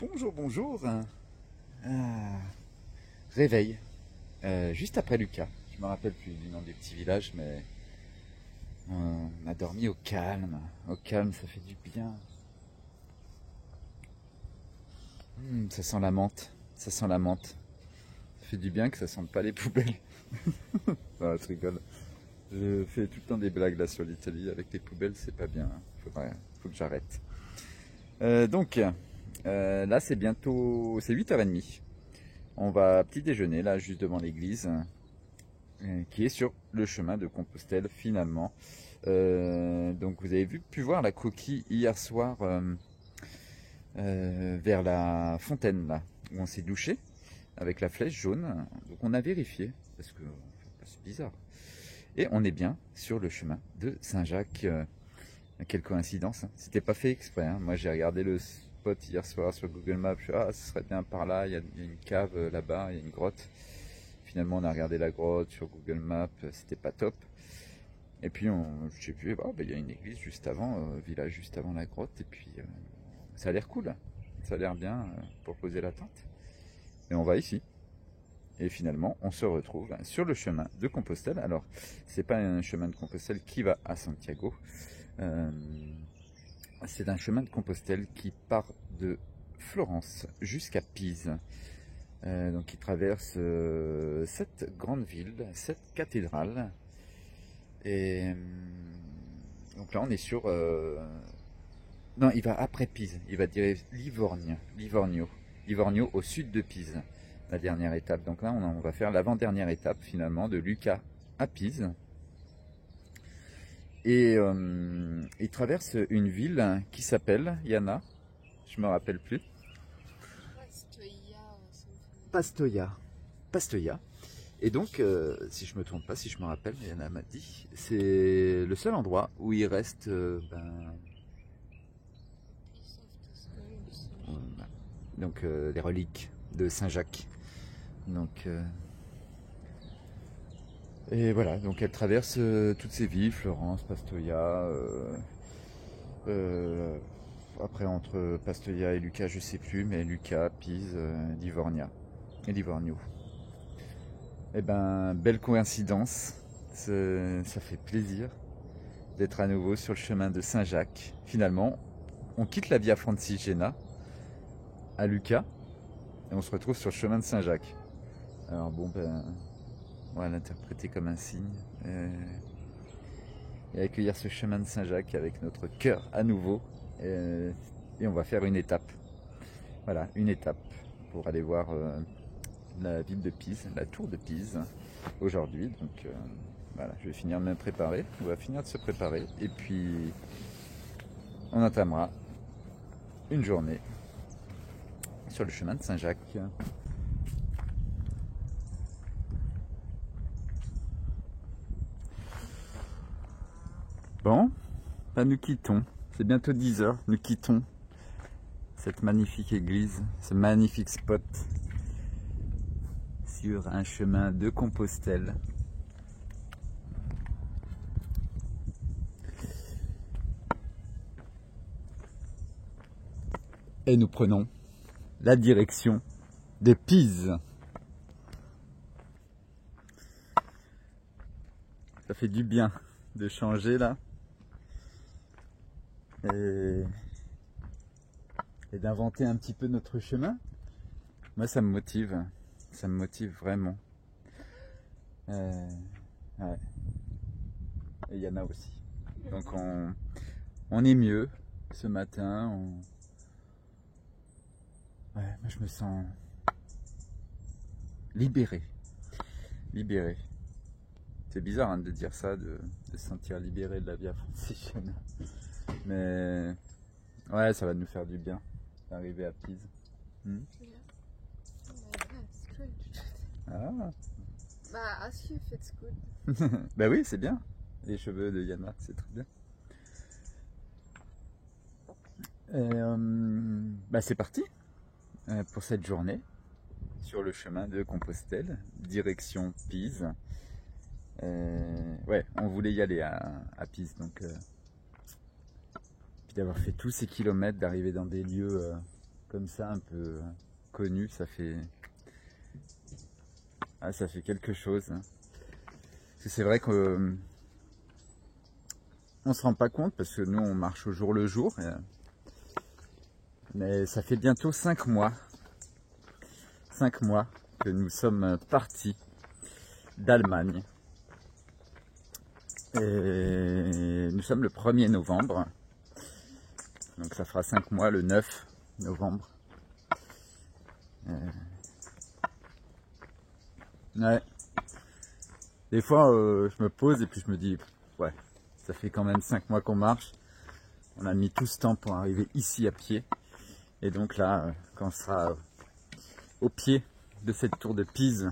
Bonjour, bonjour. Ah, réveil, juste après Lucas. Je me rappelle plus du nom des petits villages, mais on a dormi au calme. Au calme, ça fait du bien. Ça sent la menthe. Ça sent la menthe. Ça fait du bien que ça sente pas les poubelles. Non, je rigole. Je fais tout le temps des blagues là sur l'Italie. Avec les poubelles, c'est pas bien. Faut que j'arrête. Là, c'est bientôt. C'est 8h30. On va petit déjeuner là, juste devant l'église, qui est sur le chemin de Compostelle finalement. Donc vous avez pu voir la coquille hier soir vers la fontaine là, où on s'est douché avec la flèche jaune. Donc on a vérifié, parce que c'est bizarre. Et on est bien sur le chemin de Saint-Jacques. Quelle coïncidence, hein. C'était pas fait exprès, hein. Moi j'ai regardé le spot hier soir sur Google Maps, je suis ah ce serait bien par là, il y a une cave là-bas, il y a une grotte. Finalement on a regardé la grotte sur Google Maps, c'était pas top. Et puis je sais plus, oh, il y a une église juste avant, village juste avant la grotte, et puis ça a l'air cool, ça a l'air bien pour poser la tente. Et on va ici. Et finalement, on se retrouve sur le chemin de Compostelle. Alors, c'est pas un chemin de Compostelle qui va à Santiago. C'est un chemin de Compostelle qui part de Florence jusqu'à Pise. Donc, il traverse cette grande ville, cette cathédrale. Et donc là, on est sur. Non, il va après Pise. Il va dire Livorno au sud de Pise. La dernière étape. Donc là, on va faire l'avant-dernière étape finalement de Lucca à Pise. Et il traverse une ville qui s'appelle, Yana, je me rappelle plus. Pastoia. Pastoia. Et donc, si je me trompe pas, si je me rappelle, Yana m'a dit, c'est le seul endroit où il reste donc les reliques de Saint-Jacques. Donc, et voilà, donc elle traverse toutes ces villes, Florence, Pastoia, après entre Pastoia et Lucca, je sais plus, mais Lucca, Pise, Livorno. Eh ben, belle coïncidence, ça fait plaisir d'être à nouveau sur le chemin de Saint-Jacques. Finalement, on quitte la Via Francigena à Lucca et on se retrouve sur le chemin de Saint-Jacques. Alors bon, on va l'interpréter comme un signe et accueillir ce chemin de Saint-Jacques avec notre cœur à nouveau. Et on va faire une étape. Voilà, une étape pour aller voir la ville de Pise, la tour de Pise aujourd'hui. Donc voilà, je vais finir de me préparer. On va finir de se préparer et puis on entamera une journée sur le chemin de Saint-Jacques. Bon, là nous quittons. C'est bientôt 10h. Nous quittons cette magnifique église, ce magnifique spot sur un chemin de Compostelle. Et nous prenons la direction de Pise. Ça fait du bien de changer là. Et d'inventer un petit peu notre chemin. Moi ça me motive vraiment. Ouais. Et il y en a aussi. Donc on est mieux ce matin. Ouais, moi je me sens libéré. C'est bizarre hein, de dire ça, de se sentir libéré de la Via Francigena. Mais ouais, ça va nous faire du bien d'arriver à Pise. Ah. Bah, as you, it's good. Bah oui, c'est bien. Les cheveux de Yana, c'est très bien. Bah c'est parti pour cette journée sur le chemin de Compostelle, direction Pise. Ouais, on voulait y aller à Pise, donc puis d'avoir fait tous ces kilomètres, d'arriver dans des lieux comme ça, un peu connu, ça fait quelque chose. Parce que c'est vrai que on se rend pas compte parce que nous on marche au jour le jour, mais ça fait bientôt 5 mois. 5 mois que nous sommes partis d'Allemagne. Et nous sommes le 1er novembre. Donc ça fera 5 mois le 9 novembre. Ouais. Des fois je me pose et puis je me dis ouais, ça fait quand même 5 mois qu'on marche. On a mis tout ce temps pour arriver ici à pied. Et donc là, quand on sera au pied de cette tour de Pise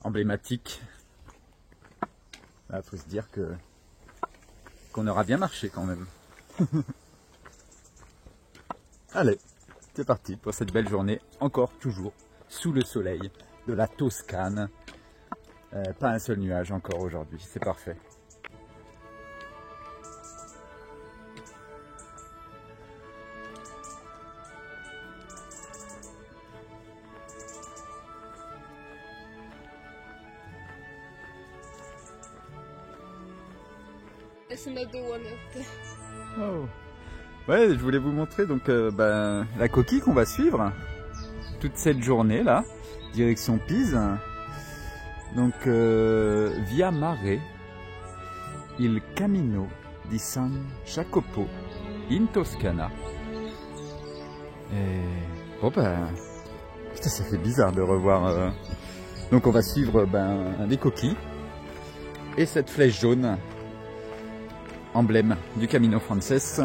emblématique, il faut se dire qu'on aura bien marché quand même. Allez, c'est parti pour cette belle journée, encore toujours sous le soleil de la Toscane. Pas un seul nuage encore aujourd'hui, c'est parfait. There's another one up there. Oh. Ouais, je voulais vous montrer donc la coquille qu'on va suivre toute cette journée là, direction Pise. Donc via Mare, il Camino di San Jacopo in Toscana. Et bon putain, ça fait bizarre de revoir. Donc on va suivre les coquilles et cette flèche jaune, emblème du Camino Frances.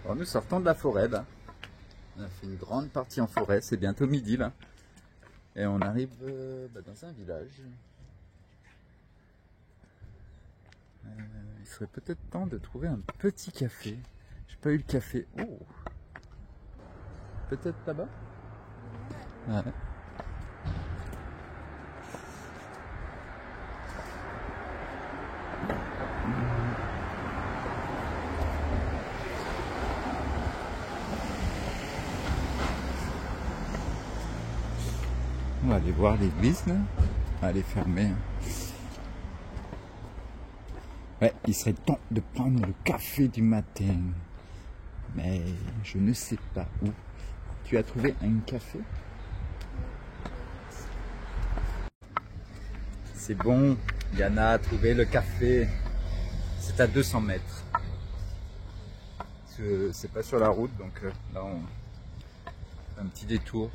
Alors nous sortons de la forêt là. On a fait une grande partie en forêt, c'est bientôt midi là. Et on arrive dans un village. Il serait peut-être temps de trouver un petit café. J'ai pas eu le café. Oh. Peut-être là-bas. Ouais. On va aller voir l'église là. Elle est fermée. Ouais, il serait temps de prendre le café du matin. Mais je ne sais pas où. Tu as trouvé un café? C'est bon, Yana a trouvé le café. C'est à 200 mètres. C'est pas sur la route, donc là on fait un petit détour.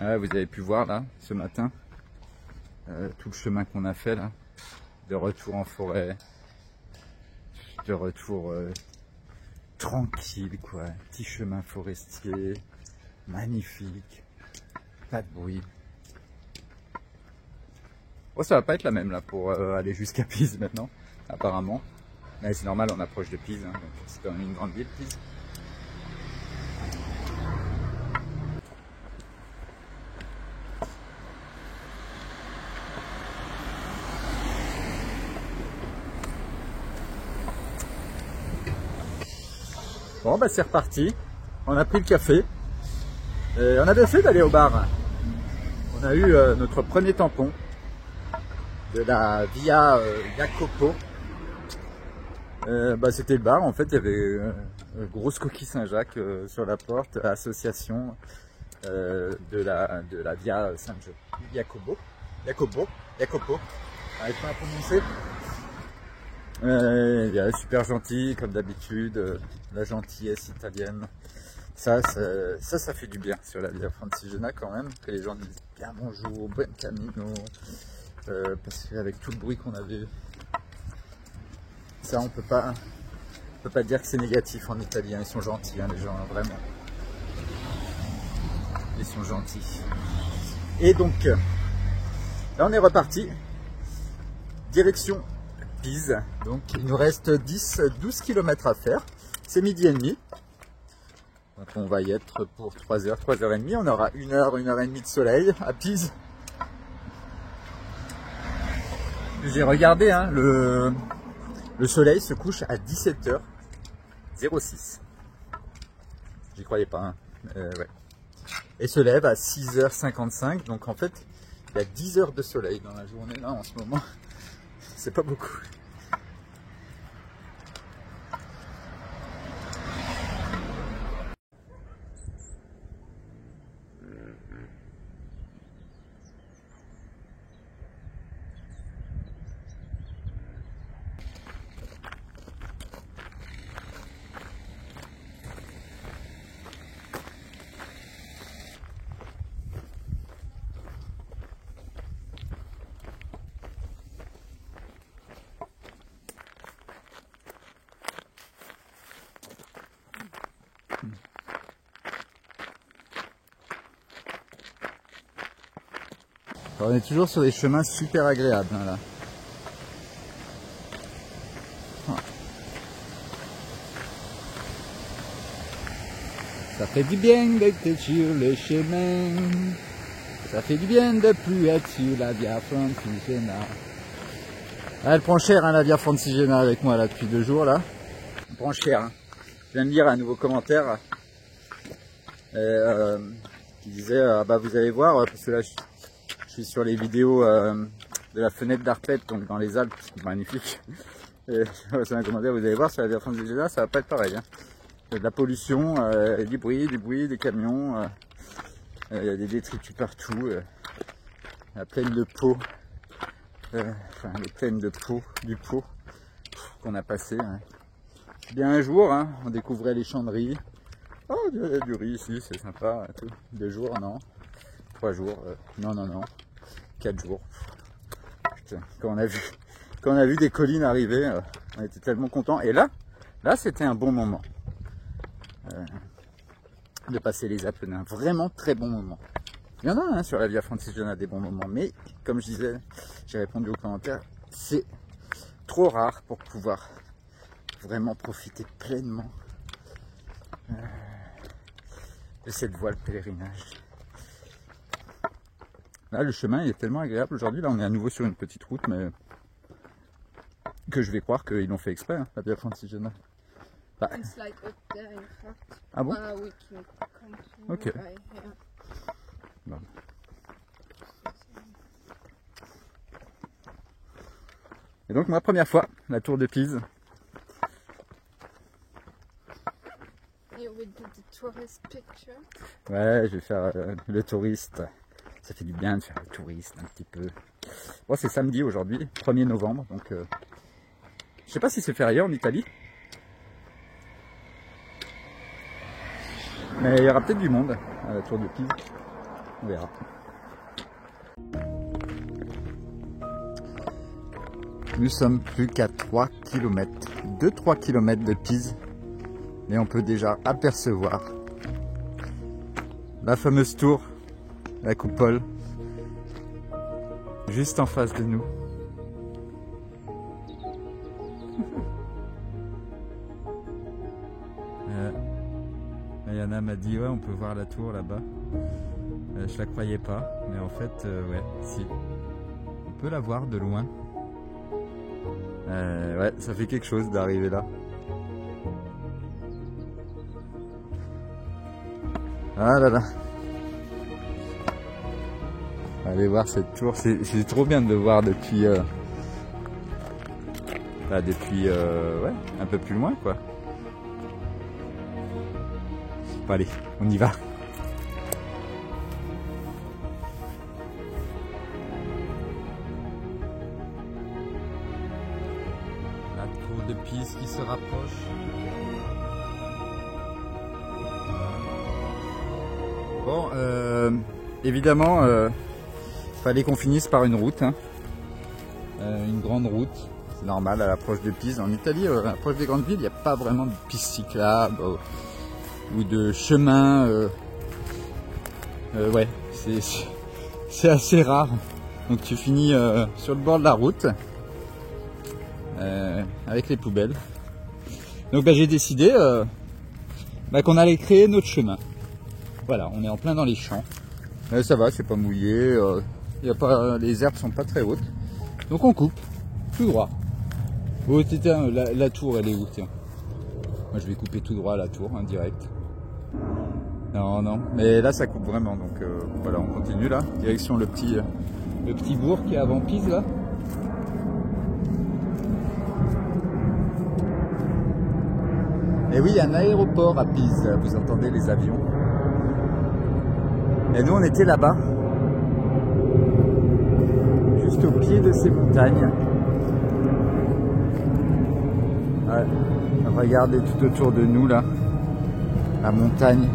Ouais, vous avez pu voir là, ce matin, tout le chemin qu'on a fait là, de retour en forêt, de retour tranquille quoi, petit chemin forestier, magnifique, pas de bruit. Bon, ça va pas être la même là pour aller jusqu'à Pise maintenant, apparemment. Mais c'est normal, on approche de Pise, hein, donc c'est quand même une grande ville, Pise. Bon bah c'est reparti, on a pris le café, et on a bien fait d'aller au bar. On a eu notre premier tampon de la Via Jacopo. Bah, c'était le bar, en fait il y avait une grosse coquille Saint-Jacques sur la porte, association de la Via Jacopo, j'arrive pas à prononcer. Super gentil comme d'habitude, la gentillesse italienne, ça fait du bien sur la Via Francigena quand même, que les gens disent bien bonjour, buen camino, parce qu'avec tout le bruit qu'on avait, ça on peut pas dire que c'est négatif en italien. Ils sont gentils hein, les gens, hein, vraiment, ils sont gentils. Et donc là on est reparti direction Pise, donc il nous reste 12 km à faire, c'est midi et demi, donc on va y être pour 3 heures, 3h30, on aura 1 heure, 1h30 de soleil à Pise. J'ai regardé, hein, le soleil se couche à 17h06, j'y croyais pas, hein. Ouais. Et se lève à 6h55, donc en fait il y a 10 heures de soleil dans la journée là en ce moment, c'est pas beaucoup. Alors, on est toujours sur des chemins super agréables hein, là. Ça fait du bien d'être sur le chemin. Ça fait du bien de plus être sur la Via Francigena. Ah, elle prend cher hein, la Via Francigena avec moi là depuis 2 jours là. Elle prend cher. Hein. Je viens de lire un nouveau commentaire qui disait bah vous allez voir parce que là je suis sur les vidéos de la fenêtre d'Arpette, donc dans les Alpes, magnifique. Et c'est un commentaire, vous allez voir sur la Via Francigena, ça va pas être pareil. Hein. Il y a de la pollution, du bruit, des camions, il y a des détritus partout, la plaine de Pau, enfin les plaines de Pau, du Pau qu'on a passé. Hein. Bien un jour, hein, on découvrait les champs de riz. Oh, il y a du riz ici, c'est sympa. Tout. 2 jours, non. 3 jours, non. 4 jours. Putain, quand on a vu des collines arriver, on était tellement contents. Et là c'était un bon moment. De passer les Apennins, vraiment très bon moment. Il y en a hein, sur la Via Francigena des bons moments, mais comme je disais, j'ai répondu aux commentaires, c'est trop rare pour pouvoir vraiment profiter pleinement de cette voie de pèlerinage. Là le chemin est tellement agréable aujourd'hui, là on est à nouveau sur une petite route, mais que je vais croire qu'ils l'ont fait exprès, hein, la Via Francigena. Bah. It's like up there, in fact. Ah bon? We can come to Ok. right here. Bon. Et donc ma première fois, la tour de Pise. You will do the tourist picture. Ouais, je vais faire le touriste. Ça fait du bien de faire le touriste un petit peu. Bon, c'est samedi aujourd'hui, 1er novembre, donc je sais pas si c'est férié en Italie. Mais il y aura peut-être du monde à la tour de Pise. On verra. Nous sommes plus qu'à 3 km, 2-3 km de Pise, mais on peut déjà apercevoir la fameuse tour, la coupole, juste en face de nous. Yana m'a dit ouais, on peut voir la tour là-bas. Je la croyais pas, mais en fait ouais, si. On peut la voir de loin. Ouais, ça fait quelque chose d'arriver là. Ah là là. Allez voir cette tour, c'est trop bien de le voir depuis ouais, un peu plus loin quoi. Bon, allez, on y va. La tour de Pise qui se rapproche. Bon, évidemment, fallait qu'on finisse par une route, hein. Une grande route. C'est normal à l'approche de Pise. En Italie, à l'approche des grandes villes, il n'y a pas vraiment de pistes cyclables ou de chemin. Ouais, c'est assez rare. Donc tu finis sur le bord de la route avec les poubelles. Donc j'ai décidé qu'on allait créer notre chemin. Voilà, on est en plein dans les champs. Ça va, c'est pas mouillé. Les herbes sont pas très hautes. Donc on coupe tout droit. Oh, la tour, elle est où, tiens? Moi je vais couper tout droit la tour, hein, direct. Non, non, mais là ça coupe vraiment, donc voilà, on continue là, direction le petit bourg qui est avant Pise là. Et oui, il y a un aéroport à Pise, vous entendez les avions. Et nous on était là-bas, juste au pied de ces montagnes. Ouais, regardez tout autour de nous là, la montagne.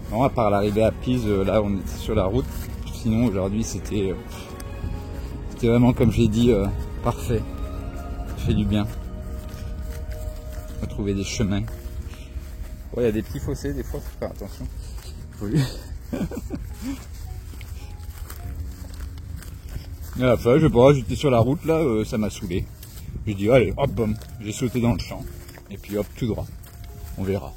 Bon, à part l'arrivée à Pise, là on était sur la route. Sinon aujourd'hui c'était vraiment, comme j'ai dit, parfait. Ça fait du bien. On va trouver des chemins. Ouais, il y a des petits fossés, des fois, faut faire attention. Et à la fin, je sais pas, j'étais sur la route là, ça m'a saoulé. J'ai dit allez, hop, bam, j'ai sauté dans le champ. Et puis hop, tout droit. On verra.